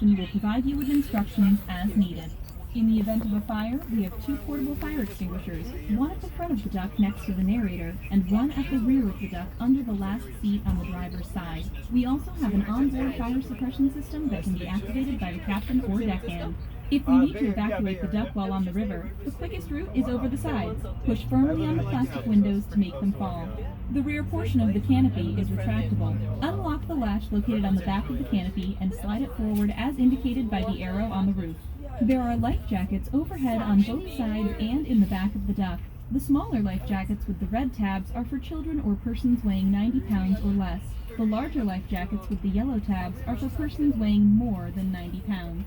captain will provide you with instructions as needed. In the event of a fire, we have 2 portable fire extinguishers, one at the front of the duck next to the narrator, and one at the rear of the duck under the last seat on the driver's side. We also have an onboard fire suppression system that can be activated by the captain or deckhand. If we need to evacuate the duck while on the river, the quickest route is over the sides. Push firmly on the plastic windows to make them fall. The rear portion of the canopy is retractable. Unlock the latch located on the back of the canopy and slide it forward as indicated by the arrow on the roof. There are life jackets overhead on both sides and in the back of the duck. The smaller life jackets with the red tabs are for children or persons weighing 90 pounds or less. The larger life jackets with the yellow tabs are for persons weighing more than 90 pounds.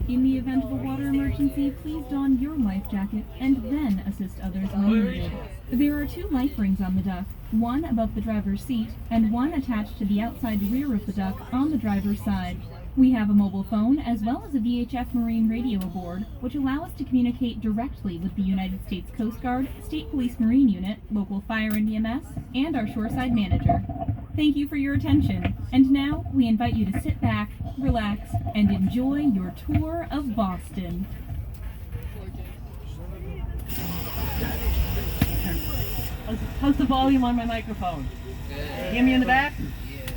In the event of a water emergency, please don your life jacket and then assist others when needed. There are 2 life rings on the duck, one above the driver's seat and one attached to the outside rear of the duck on the driver's side. We have a mobile phone as well as a VHF Marine radio aboard, which allow us to communicate directly with the United States Coast Guard, State Police Marine Unit, local fire and EMS, and our shoreside manager. Thank you for your attention, and now we invite you to sit back, relax, and enjoy your tour of Boston. How's the volume on my microphone? Good. Hear me in the back? Yeah.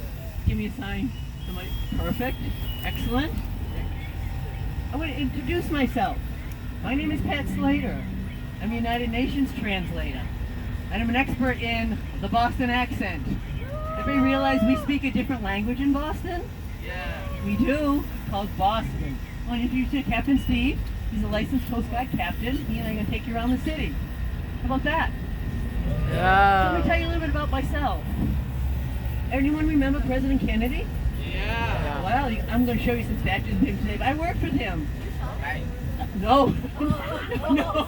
Give me a sign. Perfect. Excellent. I want to introduce myself. My name is Pat Slater. I'm a United Nations translator. And I'm an expert in the Boston accent. Everybody realize we speak a different language in Boston? Yeah. We do. It's called Boston. I want to introduce you to Captain Steve. He's a licensed Coast Guard captain. He and I are going to take you around the city. How about that? Yeah. Let me tell you a little bit about myself. Anyone remember President Kennedy? Yeah. Well, I'm going to show you some statues of him today. I worked with him. No. No.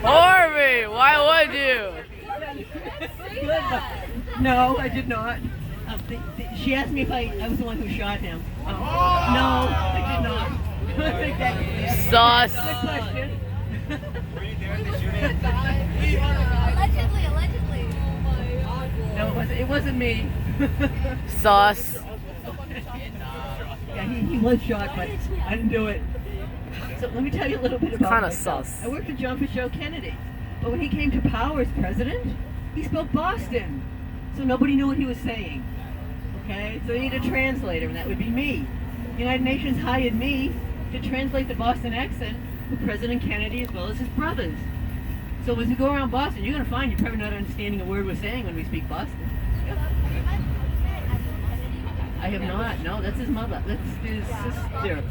Harvey, why would you? No, I did not. She asked me if I was the one who shot him. No, I did not. Sauce. Good question. Allegedly. No, it wasn't me. Sauce. Yeah, he was shot, but I didn't do it. So let me tell you a little bit about Kinda myself. sus. I worked with John Fitzgerald Kennedy, but when he came to power as president, he spoke Boston, so nobody knew what he was saying. Okay, so they need a translator, and that would be me. The United Nations hired me to translate the Boston accent for President Kennedy as well as his brothers. So as we go around Boston, you're going to find you're probably not understanding a word we're saying when we speak Boston. Yep. I have not. No, that's his mother. That's his sister.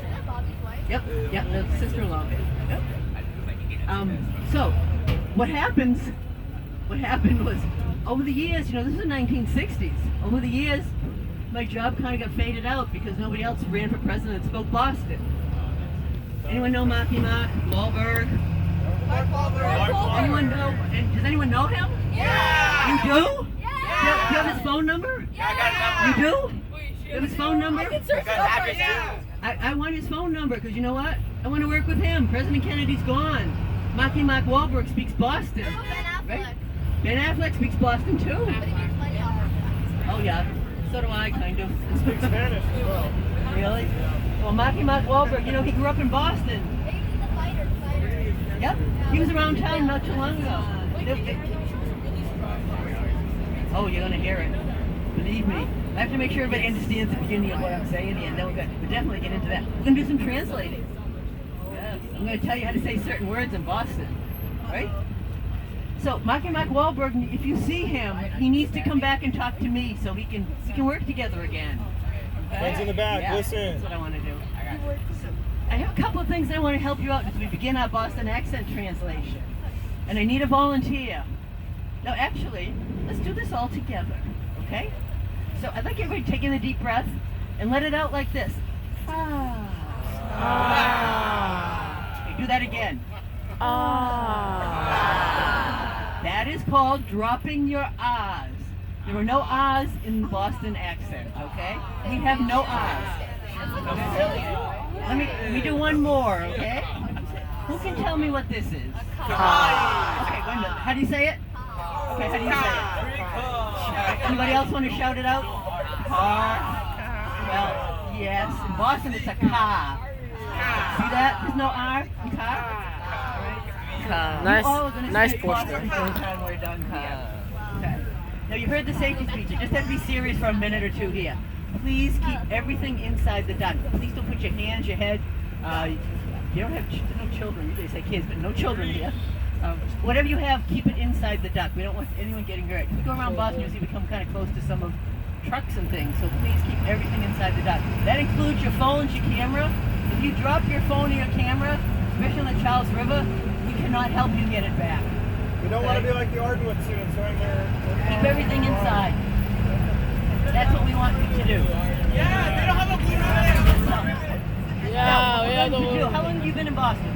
Yep, that's sister-in-law. Yep. So, what happened was, over the years, this is the 1960s, over the years, my job kind of got faded out because nobody else ran for president and spoke Boston. Anyone know Marky Mark Wahlberg? Mark Wahlberg. Anyone know? And does anyone know him? Yeah. You do? Yeah. Do you have his phone number? Yeah. I got his number. You do? You have his phone number? I can search it up right now. I want his phone number because you know what? I want to work with him. President Kennedy's gone. Marky Mark Wahlberg speaks Boston. What about Ben Affleck? Right? Ben Affleck speaks Boston too. But he makes money off of Oh yeah, so do I kind of. He speaks Spanish as well. Really? Well, Marky Mark Wahlberg, he grew up in Boston. Maybe he's a fighter. Yep, he was around town not too long ago. Oh, you're gonna hear it. Believe me. I have to make sure everybody understands the beginning of what I'm saying here, and then we'll definitely get into that. We're gonna do some translating. Yes, I'm gonna tell you how to say certain words in Boston. Right? So, Marky Mark Wahlberg, if you see him, he needs to come back and talk to me so we can work together again. Okay? Friends in the back, Yeah, listen. That's what I want to do. So, I have a couple of things I want to help you out as we begin our Boston accent translation. And I need a volunteer. Now, actually, let's do this all together, okay? So I'd like everybody to take in a deep breath and let it out like this. Ah. Ah. Okay, do that again. Ah. That is called dropping your ahs. There are no ahs in the Boston accent, okay? We have no ahs. Okay? Let me do one more, okay? Who can tell me what this is? Okay, wait a minute. How do you say it? Okay, how do you say it? Anybody else want to shout it out? Car. Well, Yes. In Boston, it's a car. See that? There's no R in car. Nice, You all are gonna nice say Boston. Boston every time we're done car. Okay. Now you heard the safety speech. You just have to be serious for a minute or two here. Please keep everything inside the duck. Please don't put your hands, your head. You don't have no children. They say kids, but no children here. Whatever you have, keep it inside the duck. We don't want anyone getting hurt. If you go around Boston, you'll see we come kind of close to some of trucks and things. So please keep everything inside the duck. That includes your phones, your camera. If you drop your phone or your camera, especially on the Charles River, we cannot help you get it back. We don't want to be like the Ardenwood students wearing their Keep everything inside. That's what we want you to do. Yeah, they don't have a blue Yeah, we have the How long have you been in Boston?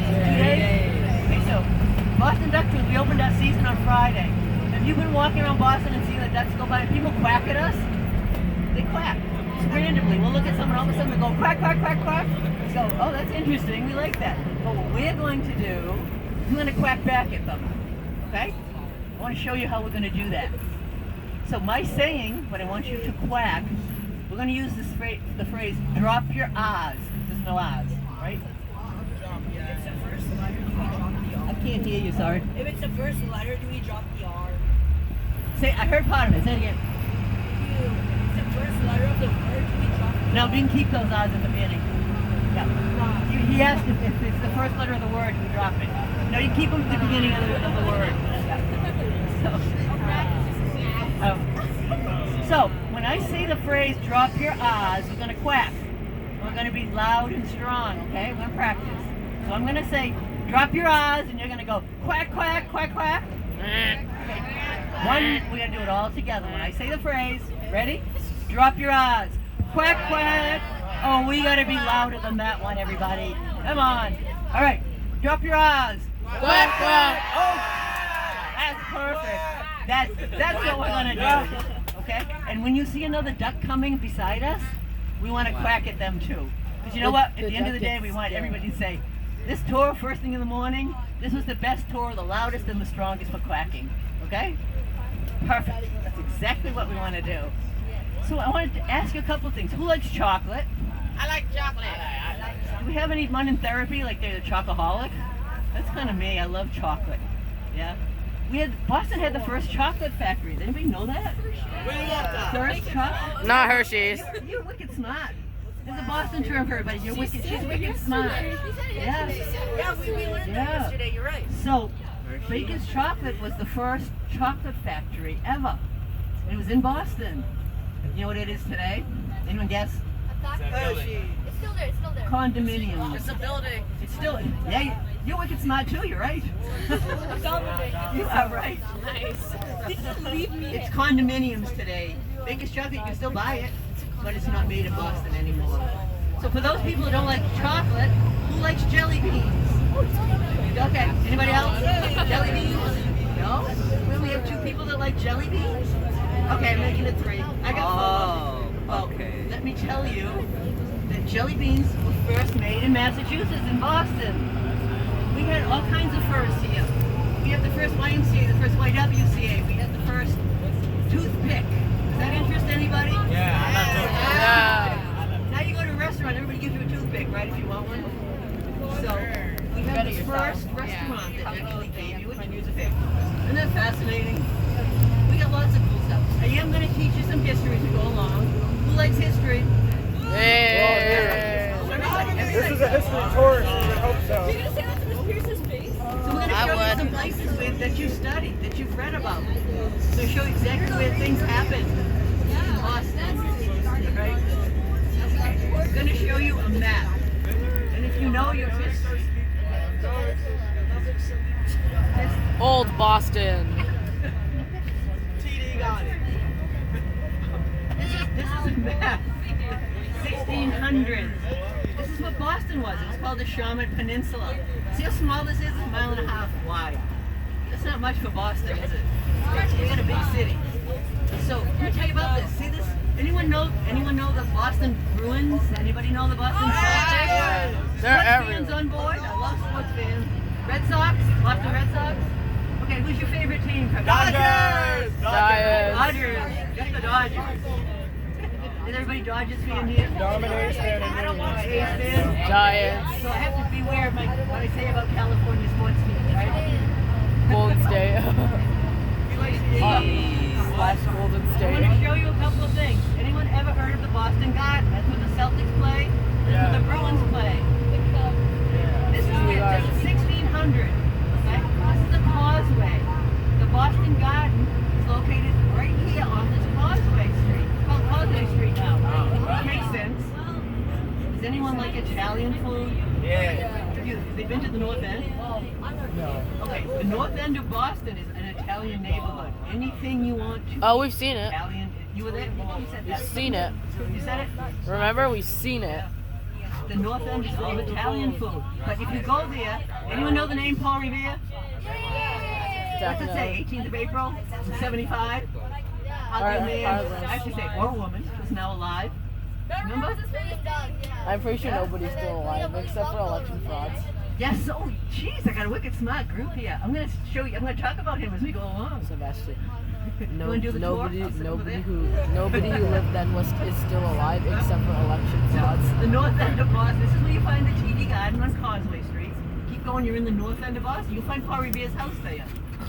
2 days? Okay, so Boston Duck Tours, we opened our season on Friday. Have you been walking around Boston and seeing the ducks go by and people quack at us? They quack. Just randomly. We'll look at someone, all of a sudden they go quack, quack, quack, quack. So, oh, that's interesting. We like that. But what we're going to do, I'm going to quack back at them. Okay? I want to show you how we're going to do that. So my saying, when I want you to quack, we're going to use this the phrase, drop your R's. There's no R's, right? If it's the first letter, do we drop the R? I can't hear you, sorry. If it's the first letter, do we drop the R? Say, I heard part of it. Say it again. If it's the first letter of the word, do we drop the No, we can keep those R's at the beginning. Yeah. He asked if it's the first letter of the word, we drop it. No, you keep them at the beginning of the word. So, when I say the phrase, drop your R's, we're going to quack. We're going to be loud and strong, okay? We're going to practice. So I'm going to say, drop your R's, and you're going to go, quack, quack, quack, quack. Okay. We're going to do it all together. When I say the phrase, ready? Drop your R's. Quack, quack. Oh, we got to be louder than that one, everybody. Come on. All right. Drop your R's. Quack, quack. Oh, that's perfect. That's what we're going to do. Okay? And when you see another duck coming beside us, we want to quack at them too. Because you know what? At the end of the day, we want everybody to say, this tour, first thing in the morning, this was the best tour, the loudest and the strongest for quacking. Okay? Perfect. That's exactly what we want to do. So I wanted to ask you a couple of things. Who likes chocolate? I like chocolate. Do we have anyone in therapy like they're a chocoholic? That's kind of me. I love chocolate. Yeah. Boston had the first chocolate factory. Does anybody know that? First chocolate? Not Hershey's. You're wicked smart. There's a Boston term for everybody. She's wicked smart. Yeah. Yeah, we learned Yeah. that yesterday. You're right. So, Baker's Chocolate was the first chocolate factory ever. It was in Boston. You know what it is today? Anyone guess? It's still there. It's still there. Condominiums. It's a building. It's still, yeah, you're wicked smart too, you're right. You are right. Nice. It's condominiums today. Baker's Chocolate, you can still buy it, but it's not made in Boston anymore. So for those people who don't like chocolate, who likes jelly beans? Okay, anybody else? Jelly beans? No? We only have 2 people that like jelly beans? Okay, I'm making it 3. I got 4. Okay. Let me tell you that jelly beans were first made in Massachusetts, in Boston. We had all kinds of firsts here. We had the first YMCA, the first YWCA, we had the first toothpick. Does that interest anybody? Yeah. Now you go to a restaurant, everybody gives you a toothpick, right, if you want one? So, we had the first restaurant that actually gave you a toothpick. Isn't that fascinating? We got lots of cool stuff. I am going to teach you some history as we go along. Who likes history? Hey. This is a history tour, so we hope so. So we're going to show you some places that you studied, that you've read about. So show you exactly where things happened in Boston. Right? Okay. We're going to show you a map. And if you know your history, Old Boston. TD got it. this is a map. 1600s. This is what Boston was. It was called the Shawmut Peninsula. See how small this is? It's 1.5 miles wide. That's not much for Boston, is it? We got a big city. So let me tell you about this. See this? Anyone know the Boston Bruins? Anybody know the Boston Celtics? They're Sports everywhere. fans on board? I love sports fans. Red Sox? Boston Red Sox? Okay, who's your favorite team? Dodgers! Giants. Dodgers. Just the Dodgers. Is everybody Dodgers fan here? Dominates and A's fan? Giants. So I have to beware of what I say about California sports teams, right? Golden State. I Slash Golden want State. to show you a couple of things. Anyone ever heard of the Boston Garden? That's where the Celtics play. That's where the Bruins play. This is where this is 1600. Okay? This is the causeway. The Boston Garden is located right here on this causeway street. It's called Causeway Street now. Makes sense. Does anyone like Italian food? Yeah. Have they been to the North End? No. Okay, the North End of Boston is an Italian neighborhood. Anything you want to Oh, we've seen it. Italian. You were there? You said We've that. seen it. You said it? Remember, we've seen it. The North End is full of Italian food. But if you go there, anyone know the name Paul Revere? What's it say? 18th of April, 75? Ugly man, I have to say, or woman, who's now alive. Remember? I'm pretty sure nobody's still alive except for election frauds. Yes, oh jeez, I got a wicked smart group here. I'm gonna show you, I'm gonna talk about him as we go along. Sebastian. You wanna do the tour? Nobody I'll sit over there. nobody who lived then is still alive except for election frauds. The North End of Boston. This is where you find the TD Garden on Causeway Street. Keep going, you're in the North End of Boston. You'll find Paul Revere's house there.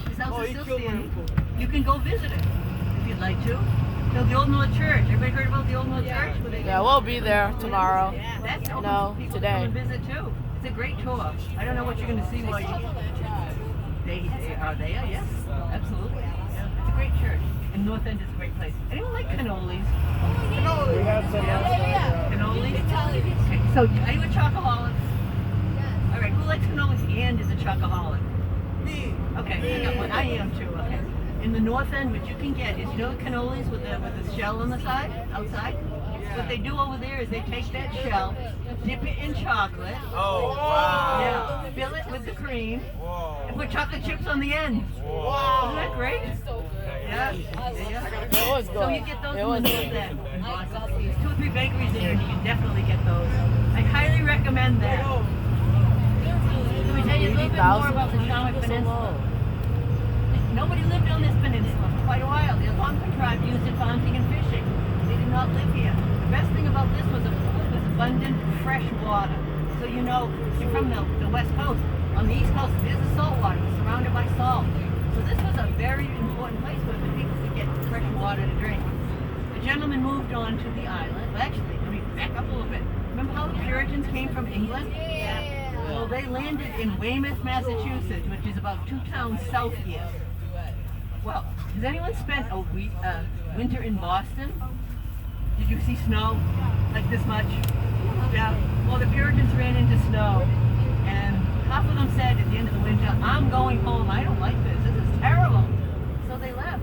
His house is still standing. You can go visit it if you'd like to. No, the Old North Church. Everybody heard about the Old North Church? Where they Yeah, we'll be there tomorrow. That's open No, for people today. to come and visit too. It's a great tour. I don't know what you're going to see while you. They are there. Yes, absolutely. Yeah, it's a great church. And North End is a great place. Anyone like cannolis? We had some last night. Cannolis? Okay, so are you a chocoholic? All right, who likes cannolis and is a chocoholic? Me. Okay, I got one. I am too. Okay. In the North End, what you can get is, you know, cannolis with the shell on the side, outside. What they do over there is they take that shell, dip it in chocolate. Oh, wow. Yeah, fill it with the cream, Whoa. and put chocolate chips on the end. Isn't that great? Yeah. Yeah. It was good. So you get those It in was the North good. End. There's 2 or 3 bakeries there, and you can definitely get those. I highly recommend that. Let me tell you a little bit more about the Shawinigan Peninsula. Nobody lived on this peninsula for quite a while. The Algonquin tribe used it for hunting and fishing. They did not live here. The best thing about this was abundant fresh water. So you know, you're from the West Coast. On the East Coast, there's the salt water. It's surrounded by salt. So this was a very important place for the people to get fresh water to drink. The gentleman moved on to the island. Well, actually, let me back up a little bit. Remember how the Puritans came from England? Yeah. Well, they landed in Weymouth, Massachusetts, which is about 2 towns south here. Well, has anyone spent a winter in Boston? Did you see snow like this much? Yeah. Well, the Puritans ran into snow, and half of them said at the end of the winter, "I'm going home. I don't like this. This is terrible." So they left.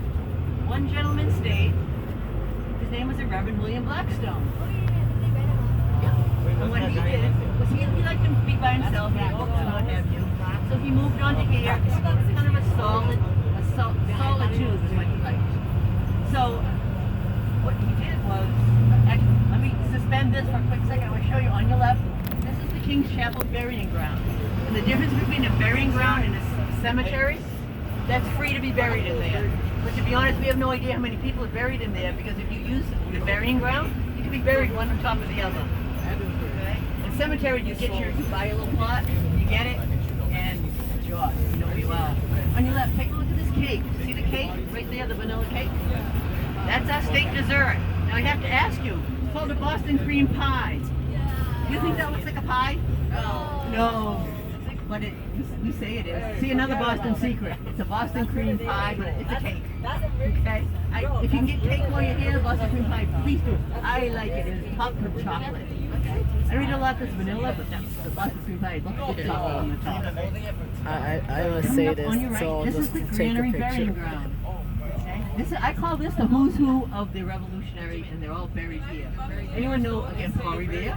One gentleman stayed. His name was the Reverend William Blackstone. Yeah. And what he did was he liked to be by himself, he had books and what have you. So he moved on to here. It's kind of a solitude is what he liked. So what he did was, actually, let me suspend this for a quick second. I want to show you on your left. This is the King's Chapel burying ground. And the difference between a burying ground and a cemetery, that's free to be buried in there. But to be honest, we have no idea how many people are buried in there, because if you use the burying ground, you can be buried one on top of the other. Okay? In cemetery, you buy a little plot, you get it, and it's yours. You know where you are. On your left, take a look at this cake. See the cake right there, the vanilla cake? That's our state dessert. Now I have to ask you, it's called a Boston cream pie. Do you think that looks like a pie? No. But you say it is. See, another Boston secret. It's a Boston cream pie, but it's a cake. Okay? If you can get cake while you're here, Boston cream pie, please do. I like it. It's topped with chocolate. Okay? I read a lot that's vanilla, but that's the Boston cream pie. Look at the chocolate on the top. I must Coming say up this, on your right, so I'll this is just the take a Granary Burying picture. Ground. Okay? I call this the who's who of the Revolutionary, and they're all buried here. Anyone know, again, Paul Revere?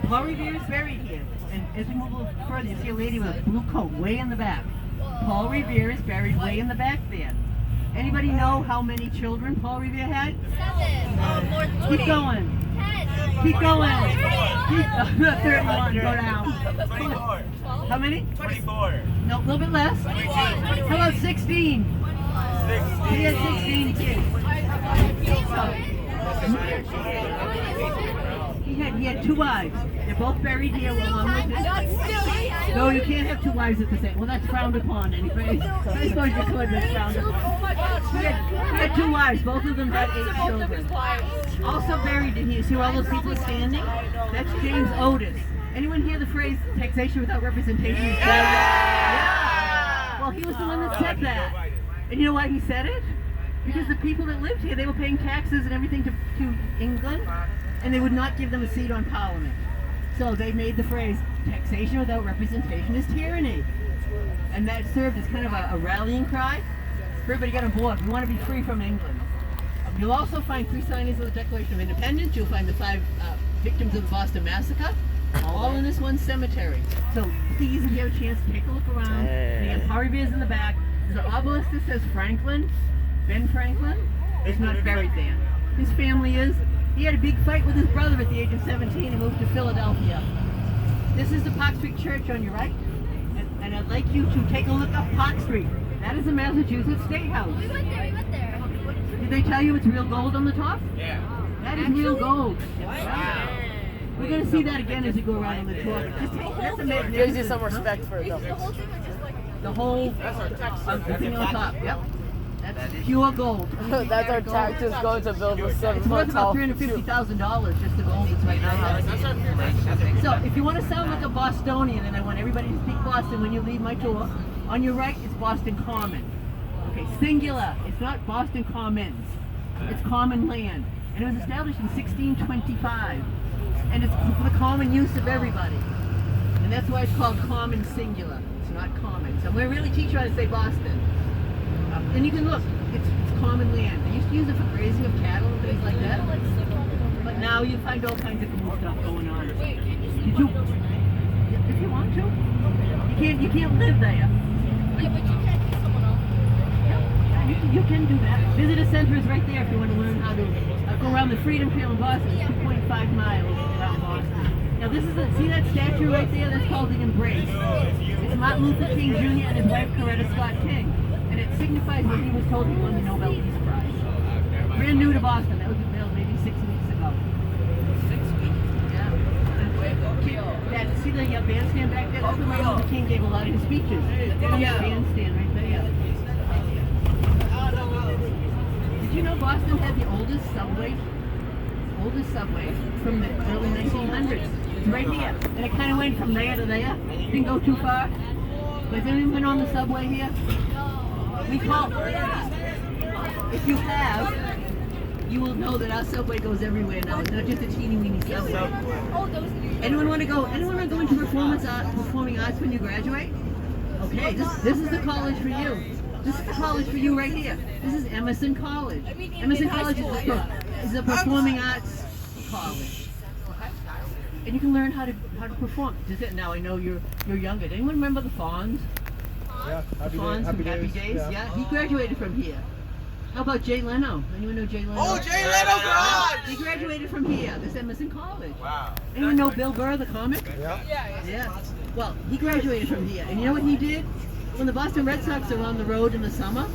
Paul Revere is buried here. And as we move a little further, you see a lady with a blue coat way in the back. Paul Revere is buried way in the back there. Anybody know how many children Paul Revere had? 7. More than 20. Keep going. 10. Keep going. 31. 31. Go down. 24. How many? 24. No, a little bit less. How about 16? He had 16 kids. So, He had two wives. They're both buried here along with him. No, you can't have two wives at the same. Well, that's frowned upon anyway. I suppose you could, but it's frowned upon. He had two wives. Both of them had 8 children. Also buried in here. See where all those people are standing? That's James Otis. Anyone hear the phrase taxation without representation is better? Yeah. Well, he was the one that said that. And you know why he said it? Because the people that lived here, they were paying taxes and everything to England, and they would not give them a seat on Parliament. So they made the phrase, taxation without representation is tyranny. And that served as kind of a rallying cry for everybody to get on board. We want to be free from England. You'll also find 3 signings of the Declaration of Independence. You'll find the 5 victims of the Boston Massacre, all in this one cemetery. So please, if you have a chance, take a look around. They have Harvey Bears in the back. There's an obelisk that says Franklin, Ben Franklin. He's not buried there. His family is. He had a big fight with his brother at the age of 17 and moved to Philadelphia. This is the Park Street Church on your right. And I'd like you to take a look up Park Street. That is the Massachusetts State House. We went there. Did they tell you it's real gold on the top? Yeah. That is real gold. Wow. We're going to see that again as we go around on the tour. Just take, that's a Gives you magnificent. some respect for it though. The whole thing on top. Yep. That's pure gold. That's our taxes going to build a It's 7-foot worth about tall. $350,000 just the gold that's right now. So if you want to sound like a Bostonian, and I want everybody to speak Boston when you leave my tour, on your right is Boston Common. Okay, singular. It's not Boston Commons. It's common land. And it was established in 1625. And it's for the common use of everybody. And that's why it's called common singular. It's not common. So we're really teaching you how to say Boston. And you can look, it's common land. They used to use it for grazing of cattle and things like that. But now you find all kinds of cool stuff going on. Did you? If you want to. You can't live there. Yeah, but you can't kick someone off. Yeah, you can do that. Visitor center is right there if you want to learn how to go around the Freedom Trail in Boston. It's 2.5 miles around Boston. Now this is see that statue right there? That's called the Embrace. It's Martin Luther King Jr. and his wife Coretta Scott King. And it signifies when he was told he won the Nobel Peace Prize. Brand new to Boston. That was unveiled maybe 6 weeks ago. 6 weeks? Yeah. See the bandstand back there? That's where Martin Luther King gave a lot of his speeches. There's a bandstand right there. Did you know Boston had the oldest subway from the early 1900s? It's right here. And it kind of went from there to there. Didn't go too far. But has anyone been on the subway here? We call if you have, you will know that our subway goes everywhere now. It's not just a teeny weeny subway. Anyone want to go into performing arts when you graduate? Okay, this is the college for you. This is the college for you right here. This is Emerson College. Emerson College is a performing arts college. And you can learn how to perform. Now I know you're younger. Did anyone remember the Fonz? Yeah, Fonz from Happy Days. Yeah, he graduated from here. How about Jay Leno? Anyone know Jay Leno? Oh, Jay Leno, God! He graduated from here. This Emerson College. Wow. Anyone know Bill Burr, the comic? Yeah. Yeah. Well, he graduated from here. And you know what he did? When the Boston Red Sox are on the road in the summer,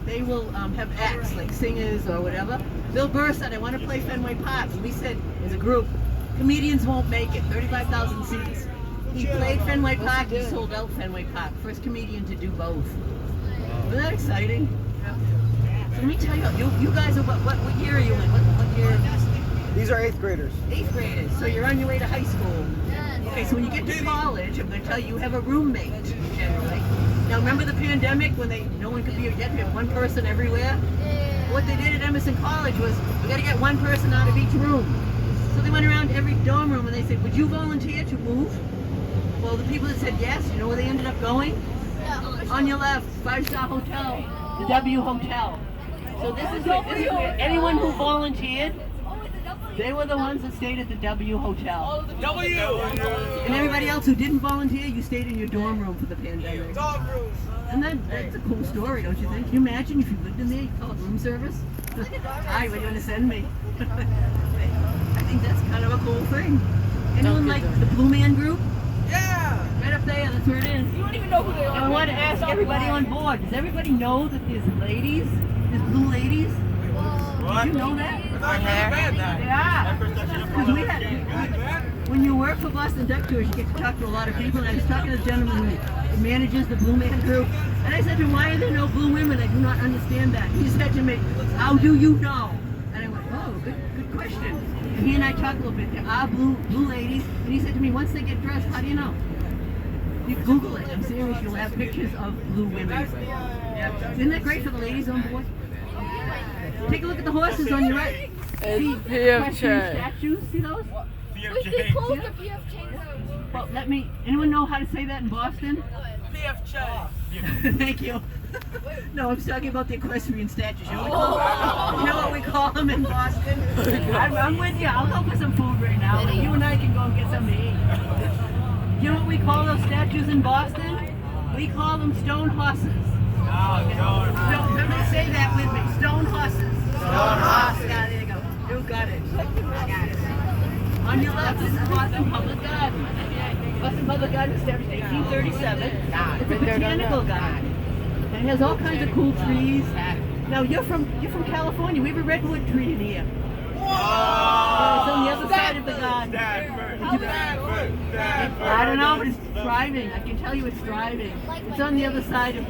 they will have acts like singers or whatever. Bill Burr said, I want to play Fenway Park. And we said, as a group, comedians won't make it. 35,000 seats. He played Fenway Park. He sold out Fenway Park. First comedian to do both. Wasn't that exciting? So let me tell you, you guys are what year are you in? What year? These are 8th graders. 8th graders. So you're on your way to high school. Okay, so when you get to college, I'm going to tell you have a roommate generally. Now remember the pandemic when no one could be together, we have one person everywhere? What they did at Emerson College was we got to get one person out of each room. So they went around every dorm room and they said, would you volunteer to move? Well, the people that said yes, you know where they ended up going? On your left, 5-star hotel, the W Hotel. So this is where anyone who volunteered, they were the ones that stayed at the W Hotel. W! And everybody else who didn't volunteer, you stayed in your dorm room for the pandemic. Dog room. And that's a cool story, don't you think? Can you imagine if you lived in there, you call it room service? Hi, where do you want to send me? I think that's kind of a cool thing. Anyone like the Blue Man Group? Yeah! Right up there, that's where it is. You don't even know who they are. And I want to ask everybody on board, does everybody know that there's blue ladies? What? Did you know that? Yeah. 'Cause we had, when you work for Boston Duck Tours, you get to talk to a lot of people. And I was talking to the gentleman who manages the Blue Man Group. And I said to him, why are there no blue women? I do not understand that. He said to me, how do you know? And I went, oh, good question. And he and I talked a little bit. There are blue ladies. And he said to me, once they get dressed, how do you know? You Google it. I'm serious. You'll have pictures of blue women. Yeah. Isn't that great for the ladies on board? Take a look at the horses on your right. See equestrian statues? See those? Wait, they closed the PF chains out. Well, anyone know how to say that in Boston? PF Chang. Thank you. No, I'm talking about the equestrian statues. You know what we call them in Boston? I'm with you. I'll go for some food right now. You and I can go and get something to eat. You know what we call those statues in Boston? We call them stone horses. Somebody say that with me. Stone horses. Stone horses. Yeah, there you go. You got it. On your left, this is Boston Public Garden. Boston Public Garden was established in 1837. It's a botanical garden. And it has all kinds of cool trees. Now you're from California. We have a redwood tree in here. It's on the other side of the garden. I don't know, but it's thriving. I can tell you it's thriving. It's on the other side of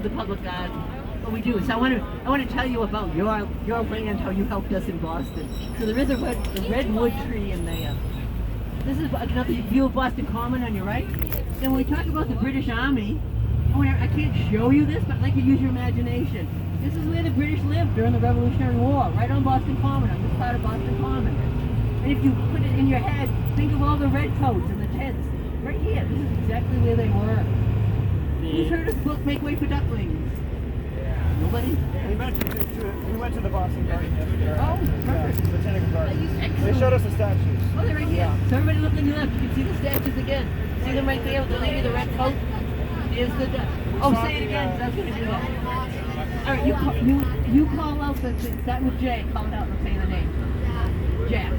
the public garden. What we do is I want to tell you about your land, how you helped us in Boston. So there is a redwood tree in there. This is another view of Boston Common on your right. And when we talk about the British Army, I can't show you this, but I'd like you to use your imagination. This is where the British lived during the Revolutionary War, right on Boston Common, on this part of Boston Common. And if you put it in your head, think of all the redcoats and the tents. Right here, this is exactly where they were. Who's heard of the book Make Way for Ducklings? Nobody? We went to the Boston Garden yesterday. Oh, perfect. Botanical Garden. They showed us the statues. Oh, they're right here. So everybody look on your left. You can see the statues again. See them right there with the lady in the red coat? Here's the duck. Oh, say it again, because I was going to do that. All right, you call out the start with J. Call it out and say the name. Jack.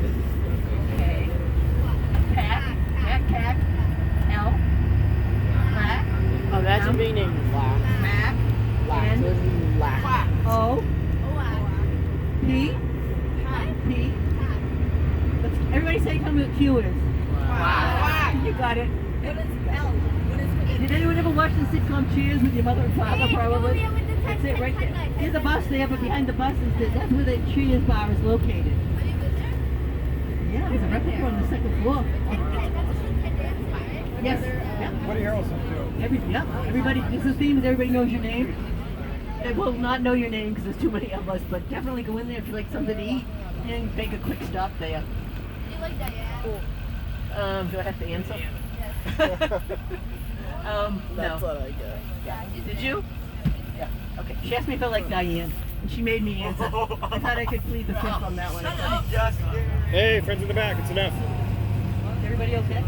K. Cat. Cat. L. Black. Oh, that's a big name. Black. Mac. Black. N. Black. O. P. P. Everybody say, tell me what Q is. Wow. You got it. Did anyone ever watch the sitcom Cheers with your mother and father? Probably. That's it, right there. Here's a bus there, but behind the bus that's where the Cheers bar is located. Yeah, there's a replica on the second floor. Yes. Yeah. Woody Harrelson too. Everybody. This is the theme is everybody knows your name. They will not know your name because there's too many of us, but definitely go in there if you like something to eat and make a quick stop there. Do you like Diane? Do I have to answer? That's No. what I get. Did you? Yeah. Okay. She asked me if I like Diane, and she made me answer. I thought I could plead the fifth on that one. Hey, friends in the back, it's enough. Is everybody okay?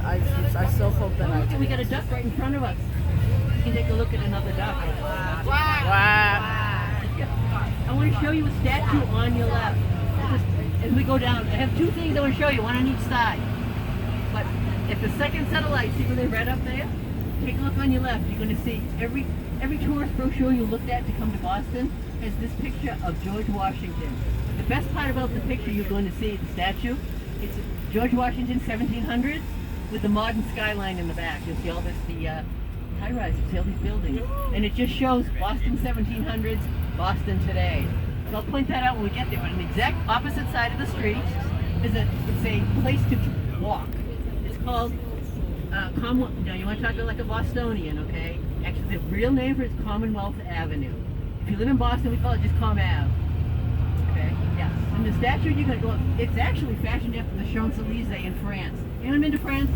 I still hope that I Look, we got a duck right in front of us. You can take a look at another duck. Wow. I want to show you a statue on your left. As we go down, I have two things I want to show you, one on each side. But if the second set of lights, see where they red up there? Take a look on your left. You're going to see every tourist brochure you looked at to come to Boston has this picture of George Washington. The best part about the picture you're going to see, the statue, it's George Washington 1700s with the modern skyline in the back. You'll see all this, the high-rise, you'll see all these buildings. And it just shows Boston 1700s, Boston today. So I'll point that out when we get there. But on the exact opposite side of the street it's a place to walk. It's called you want to talk like a Bostonian, okay? Actually, the real name for it is Commonwealth Avenue. If you live in Boston, we call it just Com Ave. Okay? Yeah. And the statue you're going to go, it's actually fashioned after the Champs-Élysées in France. Anyone been to France?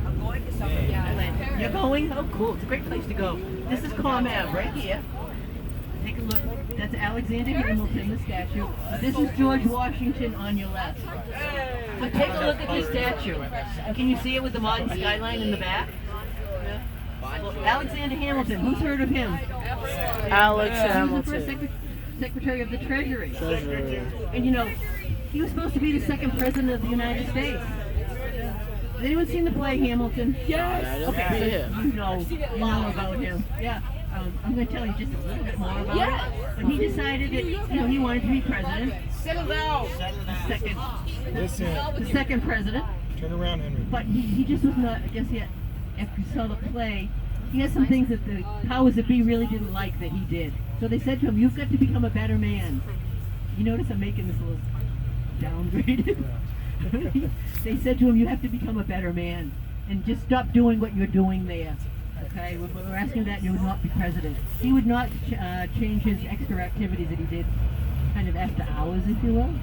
I'm going to something. Yeah. You're going? Oh, cool. It's a great place to go. This is Com Ave right here. Take a look. That's Alexander Hamilton, the statue. This is George Washington on your left. So take a look at this statue. Can you see it with the modern skyline in the back? Well, Alexander Hamilton, who's heard of him? Alex He was the Hamilton. first Secretary of the Treasury. Treasury. And he was supposed to be the second president of the United States. Has anyone seen the play Hamilton? Yes. Okay, Yeah. so you know about him. Yeah. I'm going to tell you just a little bit more about it. But he decided that he wanted to be president. Settle down. Listen. The second president. Turn around, Henry. But he just was not. I guess after he saw the play, he had some things that the powers that be really didn't like that he did. So they said to him, "You've got to become a better man." You notice I'm making this a little downgraded. They said to him, "You have to become a better man and just stop doing what you're doing there." Okay, we're asking that you would not be president. He would not change his extra activities that he did kind of after hours, if you will.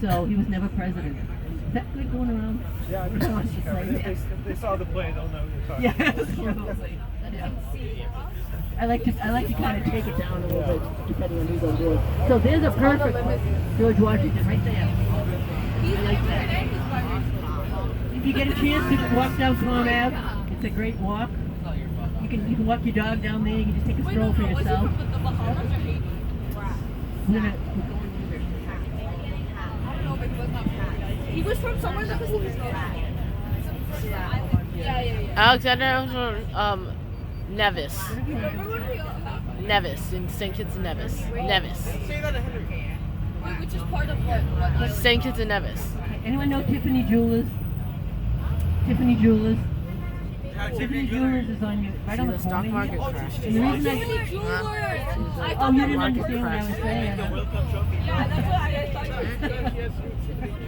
So he was never president. Is that good going around? Yeah, if they saw the play, they'll know who you're talking Yeah, about. absolutely. Yeah. I like to kind of take it down a little bit, depending on who's on board. So there's a perfect George Washington right there. I like that. If you get a chance to walk down Palm Ave, it's a great walk. You can walk your dog down there. You can just take a stroll for yourself. He was from somewhere that was Alexander Nevis. Remember when we Nevis in St. Kitts and Nevis. Nevis. which is part of what St. Kitts and Nevis. Anyone know Tiffany Jewelers? Tiffany Jewelers. Tiffany Jewelers is on you right on the stock corner market here. crashed. And the reason Tiffany Jewelers. oh, you didn't understand what I was saying. Yeah, that's what I thought you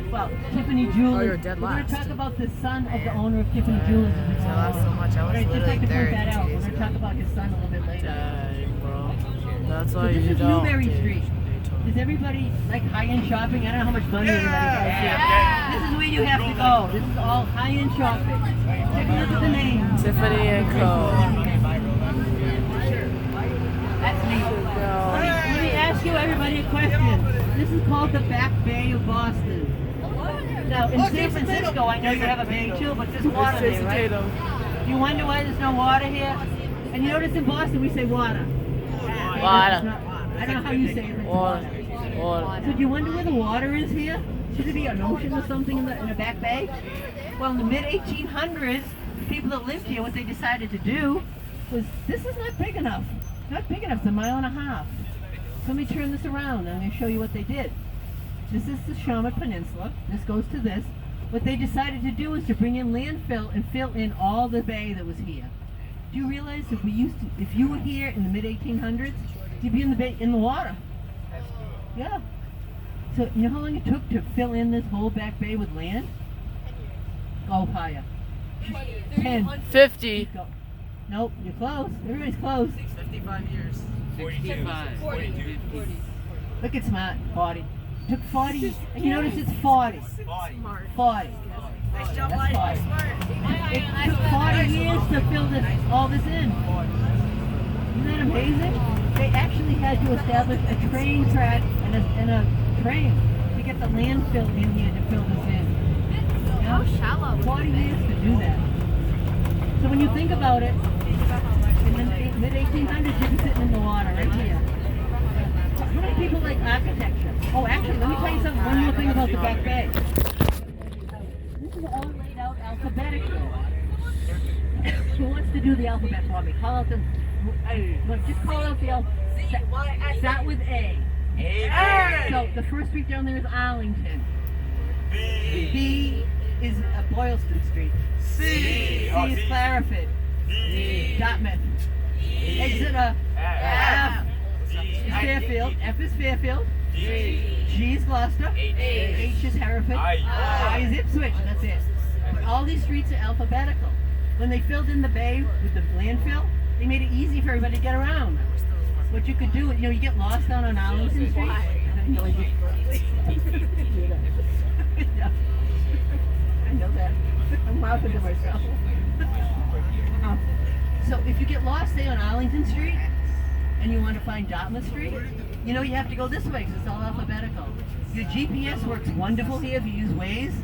were Well, Tiffany Jewelers. Oh, you're dead We're going last. to talk about the son of the owner of Tiffany Jewelers. I lost so much. I was Right, just literally like to point third. that out. We're going to talk about his son a little bit later. Dang, bro. That's So why this you is don't. Newberry dude. Street. Does everybody like high-end shopping? I don't know how much money everybody has here. Yeah. This is where you have to go. This is all high-end shopping. Take a look at the names. Tiffany and Co. That's me. Let me ask you, everybody, a question. This is called the Back Bay of Boston. Now, in San Francisco, I know you have a bay too, but there's water there, right? Do you wonder why there's no water here? And you notice in Boston we say water. Water. I don't know how you say it. But it's Water. water. Water. So do you wonder where the water is here? Should there be an ocean or something in the Back Bay? Well, in the mid-1800s, the people that lived here, what they decided to do was, this is not big enough. Not big enough, it's 1.5 miles. So let me turn this around and I'm going to show you what they did. This is the Shawmut Peninsula. This goes to this. What they decided to do is to bring in landfill and fill in all the bay that was here. Do you realize if if you were here in the mid-1800s, you'd be in the bay, in the water? Yeah. So you know how long it took to fill in this whole Back Bay with land? Go higher. 10. 50. Go. Nope, you're close. Everybody's close. 55 years. 40. Look at smart. 40. Took 40. And you notice it's 40. 40. That's 40. It took 40 years to fill all this in. Isn't that amazing? They actually had to establish a train track and a train to get the landfill in here to fill this in. How shallow. 40 years to do that. So when you think about it, in the mid-1800s, you'd be sitting in the water right here. How many people like architecture? Oh, actually, let me tell you something. One more thing about the Back Bay. This is all laid out alphabetically. Who wants to do the alphabet for me? Call out the. Just call out the alphabet. Start with A. So the first street down there is Arlington. B is Boylston Street. C is Clariford. Dartmouth. Exeter. F is Fairfield. F is Fairfield. G is Gloucester. H is Hereford. I is Ipswich. That's it. But all these streets are alphabetical. When they filled in the bay with the landfill, they made it easy for everybody to get around. What you could do, you get lost down on Arlington Street. I know that. I'm laughing to myself. So if you get lost, say on Arlington Street, and you want to find Dartmouth Street, you have to go this way because it's all alphabetical. Your GPS works wonderful here if you use Waze.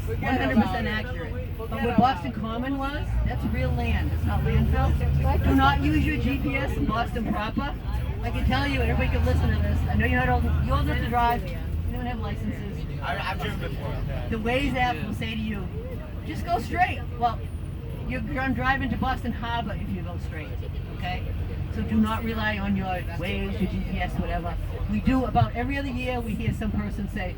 100% accurate. But where Boston Common was, that's real land. It's not landfill. Do not use your GPS in Boston proper. I can tell you, everybody can listen to this. I know you all have to drive. You don't have licenses. I've driven before. The Waze app will say to you, just go straight. Well, you're driving to Boston Harbor if you go straight, okay? So do not rely on your Waze, your GPS, whatever. We do about every other year. We hear some person say,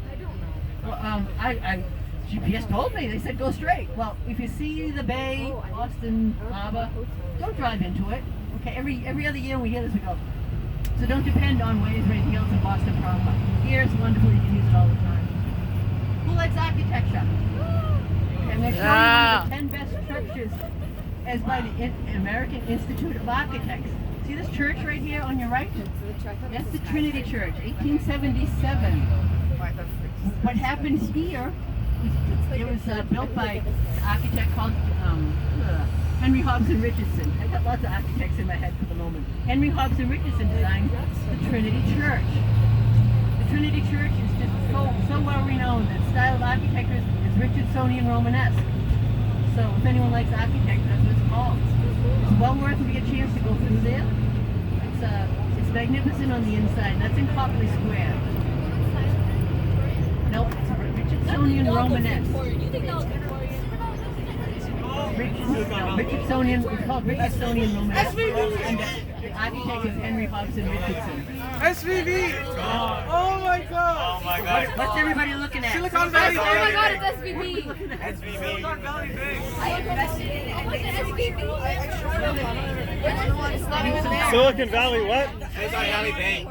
"Well, I GPS told me. They said go straight." Well, if you see the bay, Boston Harbor, don't drive into it. Okay, every other year we hear this, we go. So don't depend on Waze or anything else in Boston proper. Here it's wonderful. You can use it all the time. Who likes architecture? And they're showing one of the 10 best churches as by the American Institute of Architects. See this church right here on your right? That's the Trinity Church, 1877. What happened here, it was built by an architect called Henry Hobson Richardson. I've got lots of architects in my head for the moment. Henry Hobson Richardson designed the Trinity Church. The Trinity Church is just so well renowned. The style of architecture is Richardsonian Romanesque. So if anyone likes architecture, that's what it's called. It's well worth it to get a chance to go through there. It's magnificent on the inside. That's in Copley Square. No, it's Richardsonian Romanesque. Richardsonian, it's called Richardsonian Romanesque. And the architect is Henry Hobson Richardson. SVB! Oh my god! Oh my god. What's everybody looking at? Silicon Valley Oh my Bank! god, it's SVB. Silicon Valley Bank! I invested in it. What's SVB? It's not even there. Silicon Valley what? Silicon Valley Bank.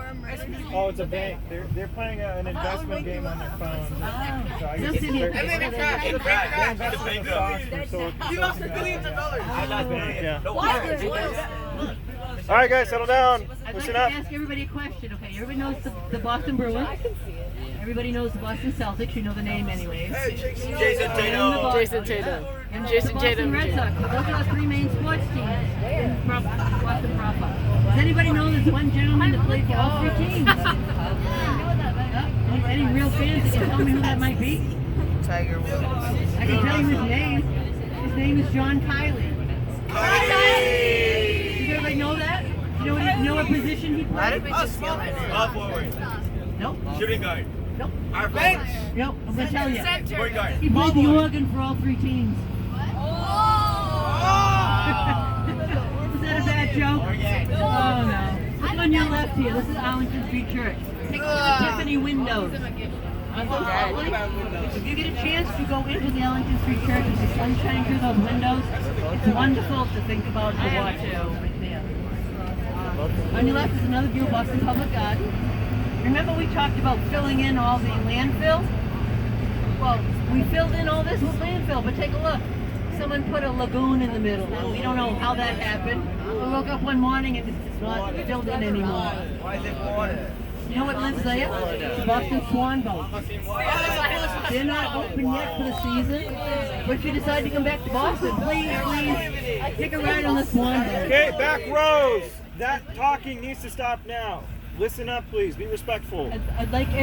Oh, it's a bank. They're playing an investment game on their phones. So I guess Listen here. they're investing in the stocks for Silicon. You lost billions of dollars. I lost billions. Yeah. Why? All right, guys, settle down. I'd like Listen to up. ask everybody a question, okay? Everybody knows the Boston Bruins. Everybody knows the Boston Celtics. You know the name anyways. Jason And Tatum. Jason Tatum. And Jason the Tatum. Boston Red Sox. Those are the three main sports teams in Boston proper. Does anybody know there's one gentleman that played for all three teams? Any real fans that can tell me who that might be? Tiger Woods. I can tell you his name. His name is John Kiley. Does everybody know that? You know what position he Why did played? we just feel that? All forward. Nope. Shooting guard. Nope. Our forward. Nope. I'm gonna tell you. Point guard. He played the organ for all three teams. Was that a bad joke? Oh no. Look on your left here. This is Arlington Street Church. Take a look at the Tiffany windows. If you get a chance to go into the Arlington Street Church and the sunshine through those windows, it's wonderful to think about the watch right there. On your left is another view of Boston Public Garden. Remember we talked about filling in all the landfill? Well, we filled in all this with landfill, but take a look. Someone put a lagoon in the middle. Now, we don't know how that happened. We woke up one morning and it's not filled in anymore. Why is it water? You know what lives there? The Boston Swan Boat. They're not open yet for the season, but if you decide to come back to Boston, please take a ride on the Swan Boat. Okay, back rows. That talking needs to stop now. Listen up, please. Be respectful. I'd like